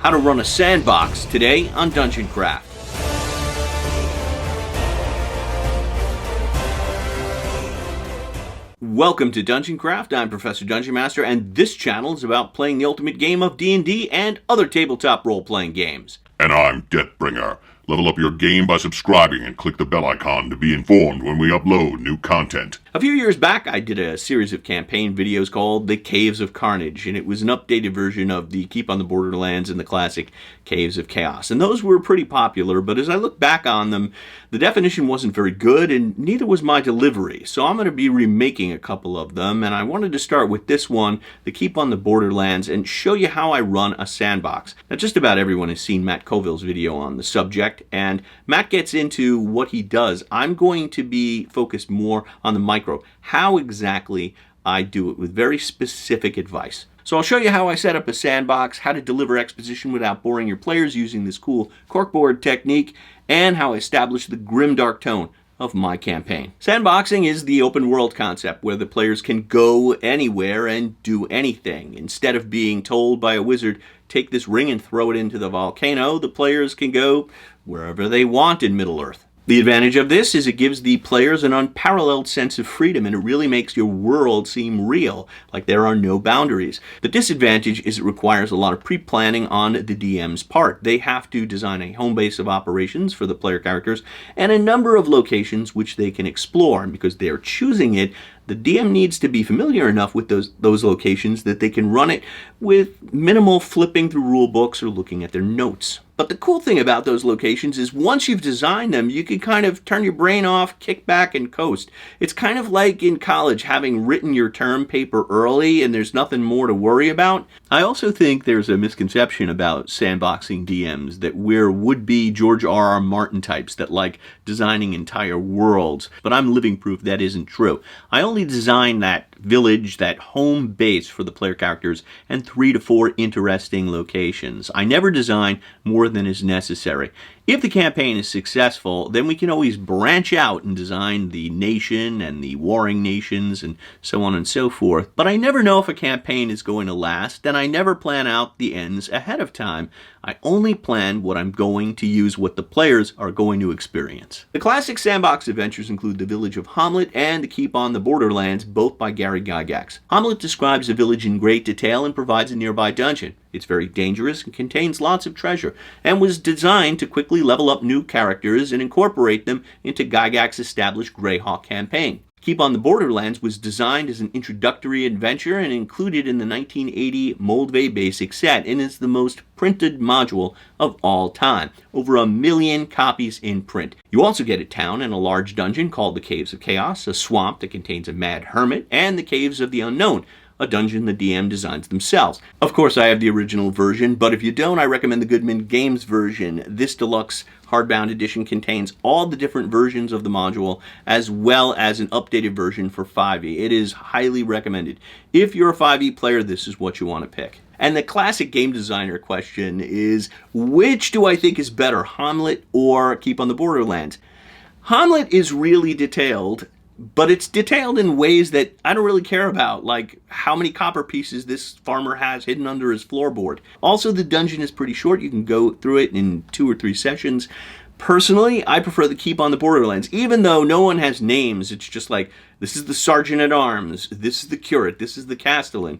How to run a sandbox today on Dungeon Craft. Welcome to Dungeon Craft. I'm Professor DungeonMaster, and this channel is about playing the ultimate game of D&D and other tabletop role-playing games. And I'm Deathbringer. Level up your game by subscribing and click the bell icon to be informed when we upload new content. A few years back, I did a series of campaign videos called The Caves of Carnage, and it was an updated version of the Keep on the Borderlands and the classic Caves of Chaos. And those were pretty popular, but as I look back on them, the definition wasn't very good, and neither was my delivery. So I'm going to be remaking a couple of them, and I wanted to start with this one, The Keep on the Borderlands, and show you how I run a sandbox. Now, just about everyone has seen Matt Colville's video on the subject, and Matt gets into what he does. I'm going to be focused more on the micro, how exactly I do it with very specific advice. So I'll show you how I set up a sandbox, how to deliver exposition without boring your players using this cool corkboard technique, and how I establish the grimdark tone of my campaign. Sandboxing is the open world concept where the players can go anywhere and do anything. Instead of being told by a wizard, take this ring and throw it into the volcano, the players can go wherever they want in Middle-earth. The advantage of this is it gives the players an unparalleled sense of freedom, and it really makes your world seem real, like there are no boundaries. The disadvantage is it requires a lot of pre-planning on the DM's part. They have to design a home base of operations for the player characters and a number of locations which they can explore, and because they're choosing it, the DM needs to be familiar enough with those locations that they can run it with minimal flipping through rule books or looking at their notes. But the cool thing about those locations is once you've designed them, you can kind of turn your brain off, kick back, and coast. It's kind of like in college having written your term paper early and there's nothing more to worry about. I also think there's a misconception about sandboxing DMs that we're would-be George R.R. Martin types that like designing entire worlds, but I'm living proof that isn't true. I only design that village, that home base for the player characters, and 3 to 4 interesting locations. I never design more than is necessary. If the campaign is successful, then we can always branch out and design the nation and the warring nations and so on and so forth. But I never know if a campaign is going to last, and I never plan out the ends ahead of time. I only plan what I'm going to use, what the players are going to experience. The classic sandbox adventures include The Village of Hamlet and The Keep on the Borderlands, both by Gary Gygax. Hamlet describes a village in great detail and provides a nearby dungeon. It's very dangerous and contains lots of treasure, and was designed to quickly level up new characters and incorporate them into Gygax's established Greyhawk campaign. Keep on the Borderlands was designed as an introductory adventure and included in the 1980 Moldvay Basic set, and is the most printed module of all time. Over 1 million copies in print. You also get a town and a large dungeon called the Caves of Chaos, a swamp that contains a mad hermit, and the Caves of the Unknown, a dungeon the DM designs themselves. Of course, I have the original version, but if you don't, I recommend the Goodman Games version. This deluxe hardbound edition contains all the different versions of the module, as well as an updated version for 5e. It is highly recommended. If you're a 5e player, this is what you want to pick. And the classic game designer question is, which do I think is better, Hamlet or Keep on the Borderlands? Hamlet is really detailed, but it's detailed in ways that I don't really care about, like how many copper pieces this farmer has hidden under his floorboard. Also, the dungeon is pretty short. You can go through it in 2 or 3 sessions. Personally, I prefer the Keep on the Borderlands. Even though no one has names, it's just like, this is the Sergeant-at-Arms, this is the Curate, this is the Castellan.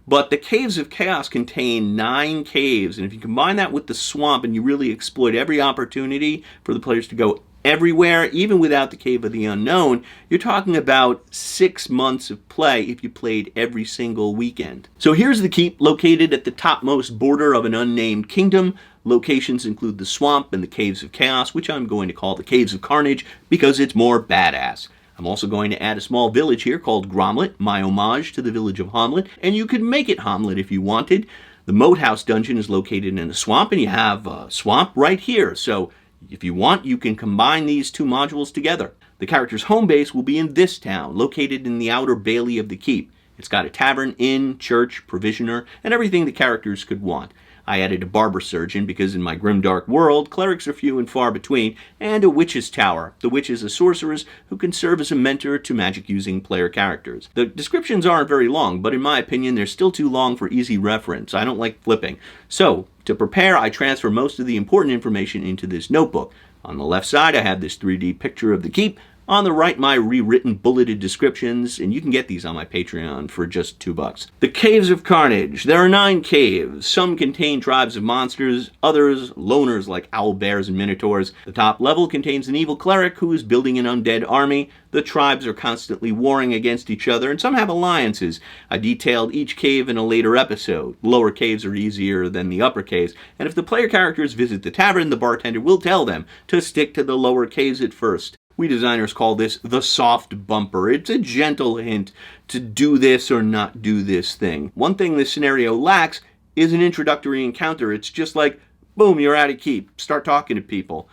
But the Caves of Chaos contain 9 caves, and if you combine that with the swamp and you really exploit every opportunity for the players to go everywhere, even without the Cave of the Unknown, you're talking about 6 months of play if you played every single weekend. So here's the keep, located at the topmost border of an unnamed kingdom. Locations include the swamp and the Caves of Chaos, which I'm going to call the Caves of Carnage because it's more badass. I'm also going to add a small village here called Gromlet, my homage to the village of Hamlet, and you could make it Hamlet if you wanted. The Moat House dungeon is located in a swamp, and you have a swamp right here, so if you want, you can combine these 2 modules together. The character's home base will be in this town, located in the outer bailey of the keep. It's got a tavern, inn, church, provisioner, and everything the characters could want. I added a barber surgeon because in my grimdark world, clerics are few and far between, and a witch's tower. The witch is a sorceress who can serve as a mentor to magic-using player characters. The descriptions aren't very long, but in my opinion, they're still too long for easy reference. I don't like flipping. So, To prepare, I transfer most of the important information into this notebook. On the left side, I have this 3D picture of the keep. On the right, my rewritten bulleted descriptions, and you can get these on my Patreon for just $2. The Caves of Carnage. There are 9 caves. Some contain tribes of monsters, others loners like owl bears and minotaurs. The top level contains an evil cleric who is building an undead army. The tribes are constantly warring against each other, and some have alliances. I detailed each cave in a later episode. Lower caves are easier than the upper caves, and if the player characters visit the tavern, the bartender will tell them to stick to the lower caves at first. We designers call this the soft bumper. It's a gentle hint to do this or not do this thing. One thing this scenario lacks is an introductory encounter. It's just like, boom, you're at a keep. Start talking to people.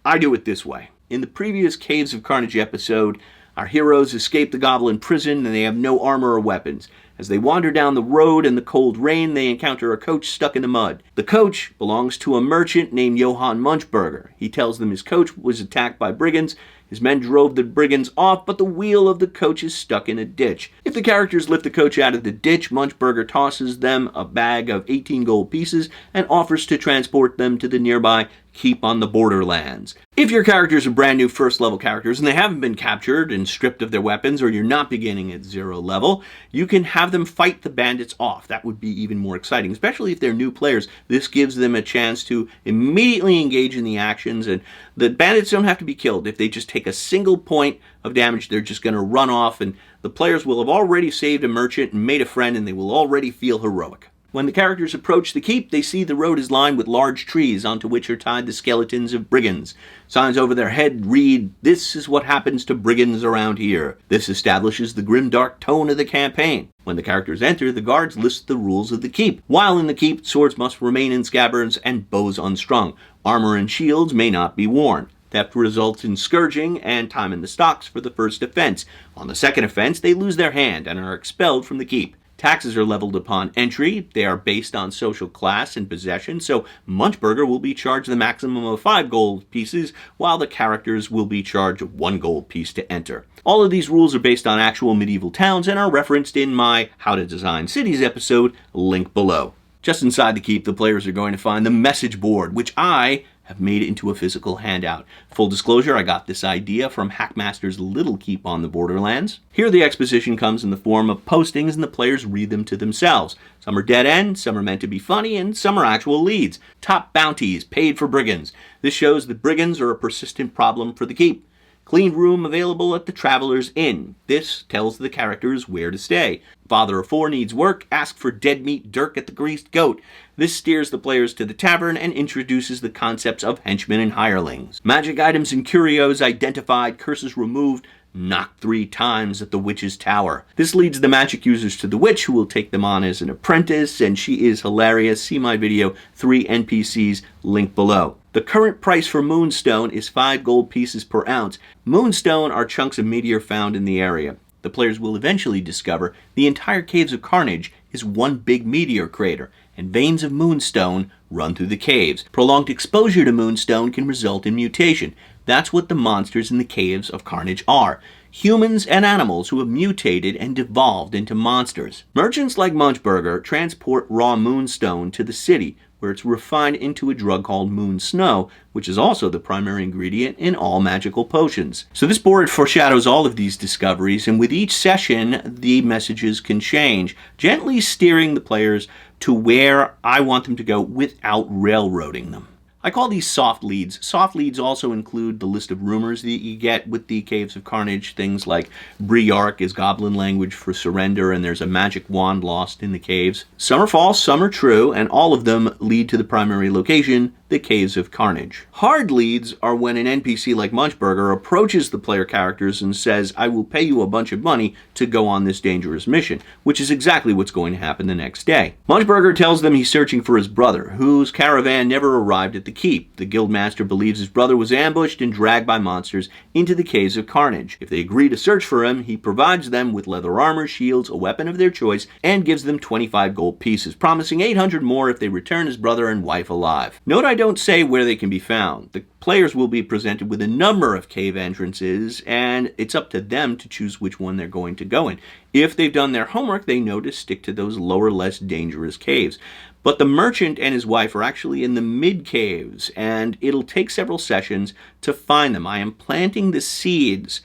I do it this way. In the previous Caves of Carnage episode, our heroes escape the goblin prison and they have no armor or weapons. As they wander down the road in the cold rain, they encounter a coach stuck in the mud. The coach belongs to a merchant named Johann Munchberger. He tells them his coach was attacked by brigands. His men drove the brigands off, but the wheel of the coach is stuck in a ditch. If the characters lift the coach out of the ditch, Munchberger tosses them a bag of 18 gold pieces and offers to transport them to the nearby Keep on the Borderlands. If your characters are brand new first level characters and they haven't been captured and stripped of their weapons, or you're not beginning at 0 level, you can have them fight the bandits off. That would be even more exciting, especially if they're new players. This gives them a chance to immediately engage in the actions, and the bandits don't have to be killed. If they just take a single point of damage, they're just going to run off, and the players will have already saved a merchant and made a friend, and they will already feel heroic. When the characters approach the keep, they see the road is lined with large trees onto which are tied the skeletons of brigands. Signs over their head read, "This is what happens to brigands around here." This establishes the grimdark tone of the campaign. When the characters enter, the guards list the rules of the keep. While in the keep, swords must remain in scabbards and bows unstrung. Armor and shields may not be worn. Theft results in scourging and time in the stocks for the first offense. On the second offense, they lose their hand and are expelled from the keep. Taxes are leveled upon entry. They are based on social class and possession, so Munchberger will be charged the maximum of 5 gold pieces, while the characters will be charged 1 gold piece to enter. All of these rules are based on actual medieval towns and are referenced in my How to Design Cities episode, link below. Just inside the keep, the players are going to find the message board, which I have made it into a physical handout. Full disclosure, I got this idea from Hackmaster's Little Keep on the Borderlands. Here the exposition comes in the form of postings and the players read them to themselves. Some are dead end, some are meant to be funny, and some are actual leads. Top bounties paid for brigands. This shows that brigands are a persistent problem for the keep. Clean room available at the Traveler's Inn. This tells the characters where to stay. Father of 4 needs work. Ask for dead meat Dirk at the Greased Goat. This steers the players to the tavern and introduces the concepts of henchmen and hirelings. Magic items and curios identified. Curses removed. Knocked 3 times at the witch's tower. This leads the magic users to the witch, who will take them on as an apprentice, and she is hilarious. See my video, 3 NPCs, link below. The current price for moonstone is 5 gold pieces per ounce. Moonstone are chunks of meteor found in the area. The players will eventually discover the entire Caves of Carnage is one big meteor crater, and veins of moonstone run through the caves. Prolonged exposure to moonstone can result in mutation. That's what the monsters in the Caves of Carnage are. Humans and animals who have mutated and devolved into monsters. Merchants like Munchberger transport raw moonstone to the city, where it's refined into a drug called moon snow, which is also the primary ingredient in all magical potions. So this board foreshadows all of these discoveries, and with each session, the messages can change, gently steering the players to where I want them to go without railroading them. I call these soft leads. Soft leads also include the list of rumors that you get with the Caves of Carnage. Things like Briark is goblin language for surrender, and there's a magic wand lost in the caves. Some are false, some are true, and all of them lead to the primary location, the Caves of Carnage. Hard leads are when an NPC like Munchberger approaches the player characters and says, "I will pay you a bunch of money to go on this dangerous mission," which is exactly what's going to happen the next day. Munchberger tells them he's searching for his brother, whose caravan never arrived at the keep. The guildmaster believes his brother was ambushed and dragged by monsters into the Caves of Carnage. If they agree to search for him, he provides them with leather armor, shields, a weapon of their choice, and gives them 25 gold pieces, promising 800 more if they return his brother and wife alive. Note I don't say where they can be found. The players will be presented with a number of cave entrances, and it's up to them to choose which one they're going to go in. If they've done their homework, they know to stick to those lower, less dangerous caves. But the merchant and his wife are actually in the mid-caves, and it'll take several sessions to find them. I am planting the seeds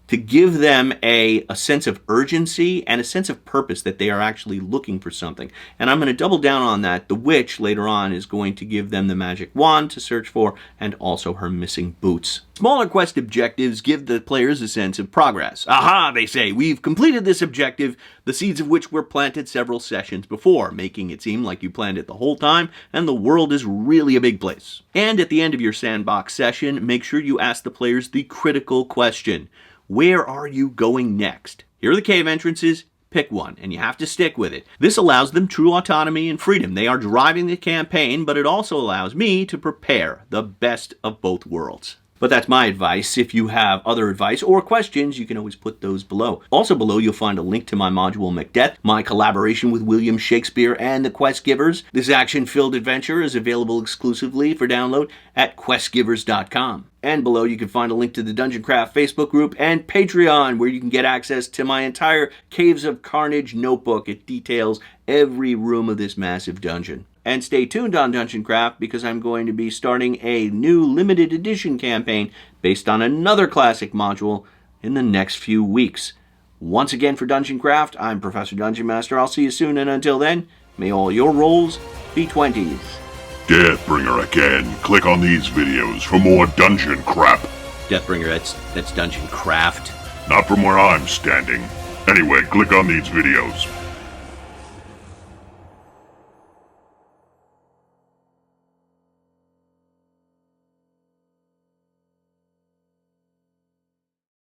to give them a sense of urgency and a sense of purpose that they are actually looking for something. And I'm going to double down on that. The witch later on is going to give them the magic wand to search for, and also her missing boots. Smaller quest objectives give the players a sense of progress. Aha, they say, we've completed this objective, the seeds of which were planted several sessions before, making it seem like you planned it the whole time, and the world is really a big place. And at the end of your sandbox session, make sure you ask the players the critical question. Where are you going next? Here are the cave entrances. Pick one, and you have to stick with it. This allows them true autonomy and freedom. They are driving the campaign, but it also allows me to prepare the best of both worlds. But that's my advice. If you have other advice or questions, you can always put those below. Also below, you'll find a link to my module Macbeth, my collaboration with William Shakespeare and the Quest Givers. This action-filled adventure is available exclusively for download at questgivers.com. And below, you can find a link to the DungeonCraft Facebook group and Patreon, where you can get access to my entire Caves of Carnage notebook. It details every room of this massive dungeon. And stay tuned on DungeonCraft, because I'm going to be starting a new limited edition campaign based on another classic module in the next few weeks. Once again for DungeonCraft, I'm Professor DungeonMaster. I'll see you soon, and until then, may all your rolls be 20s. Deathbringer again. Click on these videos for more dungeon crap. Deathbringer, that's DungeonCraft. Not from where I'm standing. Anyway, click on these videos.